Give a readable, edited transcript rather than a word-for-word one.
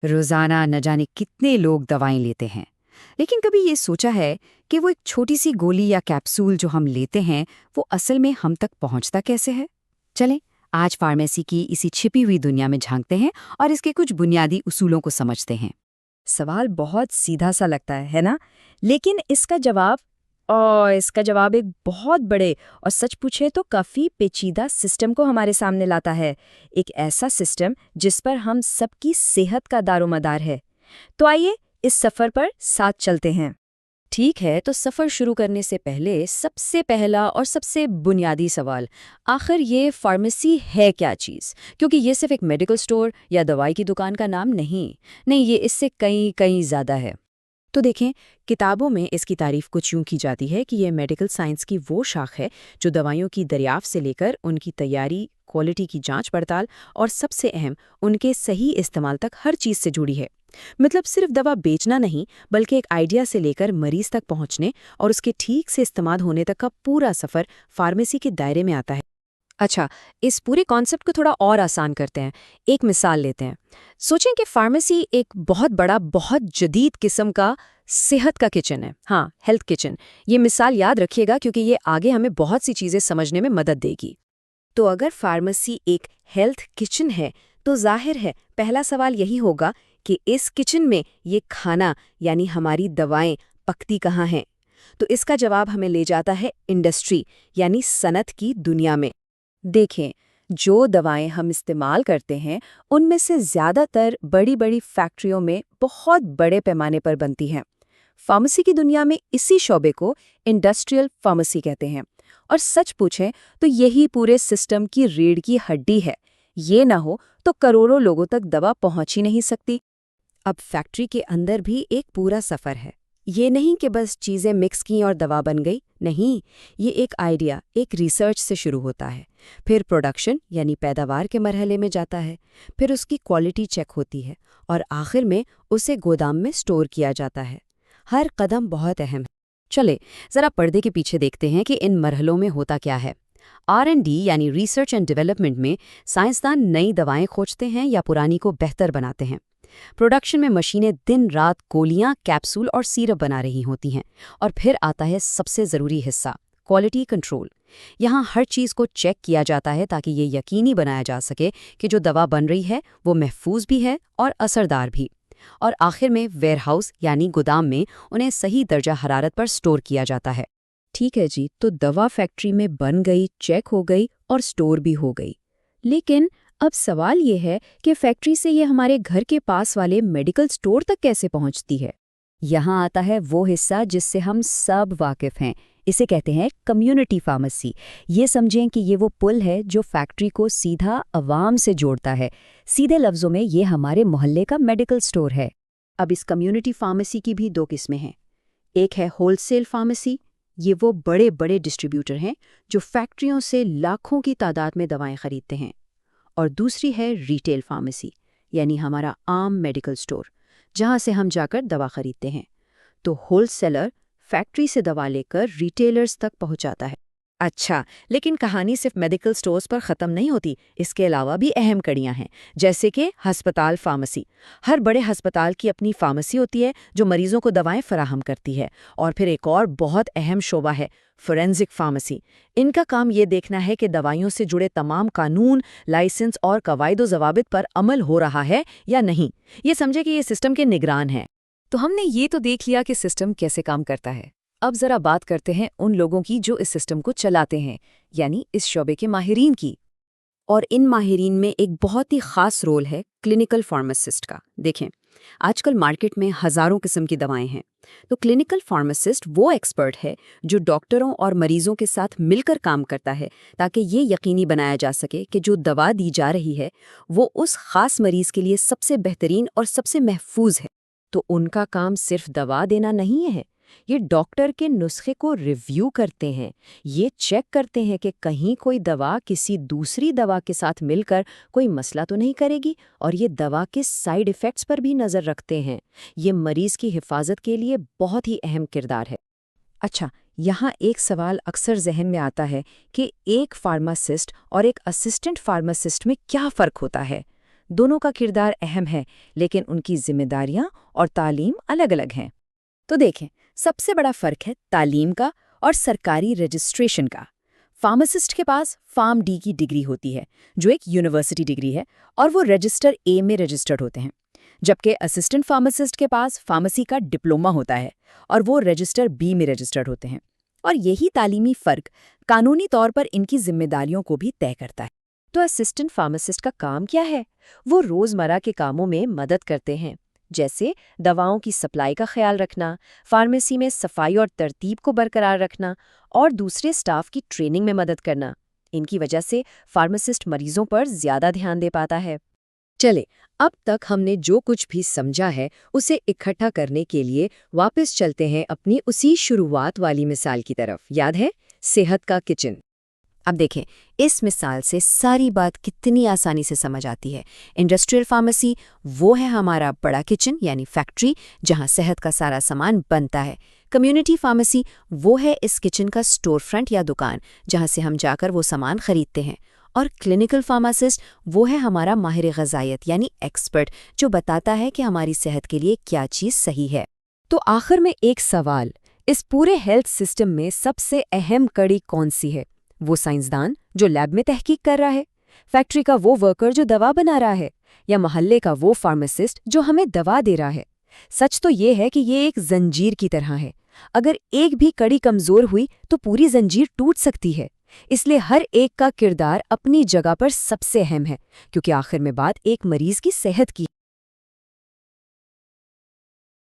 रोजाना न जाने कितने लोग दवाएं लेते हैं, लेकिन कभी ये सोचा है कि वो एक छोटी सी गोली या कैप्सूल जो हम लेते हैं वो असल में हम तक पहुंचता कैसे है? चलें, आज फार्मेसी की इसी छिपी हुई दुनिया में झांकते हैं और इसके कुछ बुनियादी उसूलों को समझते हैं। सवाल बहुत सीधा सा लगता है ना? लेकिन इसका जवाब एक बहुत बड़े और सच पूछे तो काफी पेचीदा सिस्टम को हमारे सामने लाता है। एक ऐसा सिस्टम जिस पर हम सबकी सेहत का दारोमदार है। तो आइए इस सफर पर साथ चलते हैं। ठीक है, तो सफ़र शुरू करने से पहले सबसे पहला और सबसे बुनियादी सवाल, आखिर ये फार्मेसी है क्या चीज़? क्योंकि ये सिर्फ एक मेडिकल स्टोर या दवाई की दुकान का नाम नहीं। नहीं, ये इससे कहीं कहीं ज़्यादा है। तो देखें, किताबों में इसकी तारीफ कुछ यूं की जाती है कि ये मेडिकल साइंस की वो शाख है जो दवाइयों की दरियाफ्त से लेकर उनकी तैयारी, क्वालिटी की जांच पड़ताल और सबसे अहम उनके सही इस्तेमाल तक हर चीज़ से जुड़ी है। मतलब सिर्फ दवा बेचना नहीं, बल्कि एक आइडिया से लेकर मरीज तक पहुंचने और उसके ठीक से इस्तेमाल होने तक का पूरा सफ़र फार्मेसी के दायरे में आता है। अच्छा, इस पूरे कॉन्सेप्ट को थोड़ा और आसान करते हैं। एक मिसाल लेते हैं। सोचें कि फार्मेसी एक बहुत बड़ा, बहुत जदीद किस्म का सेहत का किचन है। हाँ, हेल्थ किचन। ये मिसाल याद रखिएगा क्योंकि ये आगे हमें बहुत सी चीज़ें समझने में मदद देगी। तो अगर फार्मेसी एक हेल्थ किचन है, तो जाहिर है पहला सवाल यही होगा कि इस किचन में ये खाना यानी हमारी दवाएं पकती कहाँ हैं। तो इसका जवाब हमें ले जाता है इंडस्ट्री यानी सनत की दुनिया में। देखें, जो दवाएं हम इस्तेमाल करते हैं उनमें से ज़्यादातर बड़ी बड़ी फैक्ट्रियों में बहुत बड़े पैमाने पर बनती हैं। फार्मेसी की दुनिया में इसी शोबे को इंडस्ट्रियल फार्मेसी कहते हैं। और सच पूछें तो यही पूरे सिस्टम की रीढ़ की हड्डी है। ये ना हो तो करोड़ों लोगों तक दवा पहुंच ही नहीं सकती। अब फैक्ट्री के अंदर भी एक पूरा सफ़र है। ये नहीं कि बस चीज़ें मिक्स की और दवा बन गई। नहीं, ये एक आइडिया, एक रिसर्च से शुरू होता है। फिर प्रोडक्शन यानी पैदावार के मरहले में जाता है। फिर उसकी क्वालिटी चेक होती है और आखिर में उसे गोदाम में स्टोर किया जाता है। हर कदम बहुत अहम है। चले, ज़रा पर्दे के पीछे देखते हैं कि इन मरहलों में होता क्या है। R&D यानी रिसर्च एंड डेवलपमेंट में साइंसदान नई दवाएं खोजते हैं या पुरानी को बेहतर बनाते हैं। प्रोडक्शन में मशीनें दिन रात गोलियां, कैप्सूल और सिरप बना रही होती हैं। और फिर आता है सबसे ज़रूरी हिस्सा, क्वालिटी कंट्रोल। यहाँ हर चीज़ को चेक किया जाता है ताकि ये यकीनी बनाया जा सके कि जो दवा बन रही है वो महफूज भी है और असरदार भी। और आखिर में वेयरहाउस यानी गोदाम में उन्हें सही दर्जा हरारत पर स्टोर किया जाता है। ठीक है जी, तो दवा फैक्ट्री में बन गई, चेक हो गई और स्टोर भी हो गई। लेकिन अब सवाल ये है कि फैक्ट्री से ये हमारे घर के पास वाले मेडिकल स्टोर तक कैसे पहुंचती है। यहाँ आता है वो हिस्सा जिससे हम सब वाकिफ हैं। इसे कहते हैं कम्युनिटी फार्मेसी। ये समझें कि ये वो पुल है जो फैक्ट्री को सीधा अवाम से जोड़ता है। सीधे लफ्ज़ों में ये हमारे मोहल्ले का मेडिकल स्टोर है। अब इस कम्युनिटी फार्मेसी की भी दो किस्में हैं। एक है होलसेल फार्मेसी। ये वो बड़े बड़े डिस्ट्रीब्यूटर हैं जो फैक्ट्रियों से लाखों की तादाद में दवाएं खरीदते हैं। और दूसरी है रिटेल फार्मेसी यानी हमारा आम मेडिकल स्टोर, जहां से हम जाकर दवा खरीदते हैं। तो होलसेलर फैक्ट्री से दवा लेकर रिटेलर्स तक पहुंचाता है। अच्छा, लेकिन कहानी सिर्फ मेडिकल स्टोर्स पर ख़त्म नहीं होती। इसके अलावा भी अहम कड़ियाँ हैं, जैसे कि अस्पताल फार्मेसी। हर बड़े अस्पताल की अपनी फार्मेसी होती है जो मरीजों को दवाएं फराहम करती है। और फिर एक और बहुत अहम शोबा है फोरेंसिक फार्मेसी। इनका काम ये देखना है कि दवाइयों से जुड़े तमाम कानून, लाइसेंस और कवायद व ज़वाबित पर अमल हो रहा है या नहीं। ये समझे कि ये सिस्टम के निगरान है। तो हमने ये तो देख लिया कि सिस्टम कैसे काम करता है। अब जरा बात करते हैं उन लोगों की जो इस सिस्टम को चलाते हैं, यानी इस शोबे के माहिरीन की। और इन माहिरीन में एक बहुत ही खास रोल है क्लिनिकल फार्मासिस्ट का। देखें, आजकल मार्केट में हज़ारों किस्म की दवाएं हैं। तो क्लिनिकल फार्मासिस्ट वो एक्सपर्ट है जो डॉक्टरों और मरीजों के साथ मिलकर काम करता है ताकि ये यकीनी बनाया जा सके कि जो दवा दी जा रही है वो उस खास मरीज के लिए सबसे बेहतरीन और सबसे महफूज है। तो उनका काम सिर्फ दवा देना नहीं है, ये डॉक्टर के नुस्खे को रिव्यू करते हैं। ये चेक करते हैं कि कहीं कोई दवा किसी दूसरी दवा के साथ मिलकर कोई मसला तो नहीं करेगी, और ये दवा के साइड इफ़ेक्ट्स पर भी नज़र रखते हैं। ये मरीज़ की हिफाजत के लिए बहुत ही अहम किरदार है। अच्छा, यहाँ एक सवाल अक्सर जहन में आता है कि एक फार्मासिस्ट और एक असिस्टेंट फार्मासिस्ट में क्या फ़र्क होता है। دونوں کا کردار اہم ہے، لیکن ان کی ذمہ داریاں اور تعلیم الگ الگ ہیں۔ تو دیکھیں، سب سے بڑا فرق ہے تعلیم کا اور سرکاری رجسٹریشن کا۔ فارماسسٹ کے پاس فارم ڈی کی ڈگری ہوتی ہے، جو ایک یونیورسٹی ڈگری ہے، اور وہ رجسٹر اے میں رجسٹرڈ ہوتے ہیں، جبکہ اسسٹنٹ فارماسسٹ کے پاس فارمیسی کا ڈپلومہ ہوتا ہے اور وہ رجسٹر بی میں رجسٹرڈ ہوتے ہیں۔ اور یہی تعلیمی فرق قانونی طور پر ان کی ذمہ داریوں کو بھی طے کرتا ہے۔ تو اسسٹنٹ فارماسسٹ کا کام کیا ہے؟ وہ روزمرہ کے کاموں میں مدد کرتے ہیں، جیسے دواؤں کی سپلائی کا خیال رکھنا، فارمیسی میں صفائی اور ترتیب کو برقرار رکھنا، اور دوسرے سٹاف کی ٹریننگ میں مدد کرنا۔ ان کی وجہ سے فارماسسٹ مریضوں پر زیادہ دھیان دے پاتا ہے۔ چلے، اب تک ہم نے جو کچھ بھی سمجھا ہے اسے اکٹھا کرنے کے لیے واپس چلتے ہیں اپنی اسی شروعات والی مثال کی طرف، یاد ہے؟ صحت کا کچن۔ اب دیکھیں، اس مثال سے ساری بات کتنی آسانی سے سمجھ آتی ہے۔ انڈسٹریل فارمیسی وہ ہے ہمارا بڑا کچن، یعنی فیکٹری، جہاں صحت کا سارا سامان بنتا ہے۔ کمیونٹی فارمیسی وہ ہے اس کچن کا سٹور فرنٹ یا دکان، جہاں سے ہم جا کر وہ سامان خریدتے ہیں۔ اور کلینکل فارماسسٹ وہ ہے ہمارا ماہر غذائیت یعنی ایکسپرٹ، جو بتاتا ہے کہ ہماری صحت کے لیے کیا چیز صحیح ہے۔ تو آخر میں ایک سوال، اس پورے ہیلتھ سسٹم میں سب سے اہم کڑی کون سی ہے؟ وہ سائنسدان جو لیب میں تحقیق کر رہا ہے، فیکٹری کا وہ ورکر جو دوا بنا رہا ہے، یا محلے کا وہ فارماسسٹ جو ہمیں دوا دے رہا ہے؟ سچ تو یہ ہے کہ یہ ایک زنجیر کی طرح ہے۔ اگر ایک بھی کڑی کمزور ہوئی تو پوری زنجیر ٹوٹ سکتی ہے۔ اس لیے ہر ایک کا کردار اپنی جگہ پر سب سے اہم ہے، کیونکہ آخر میں بات ایک مریض کی صحت کی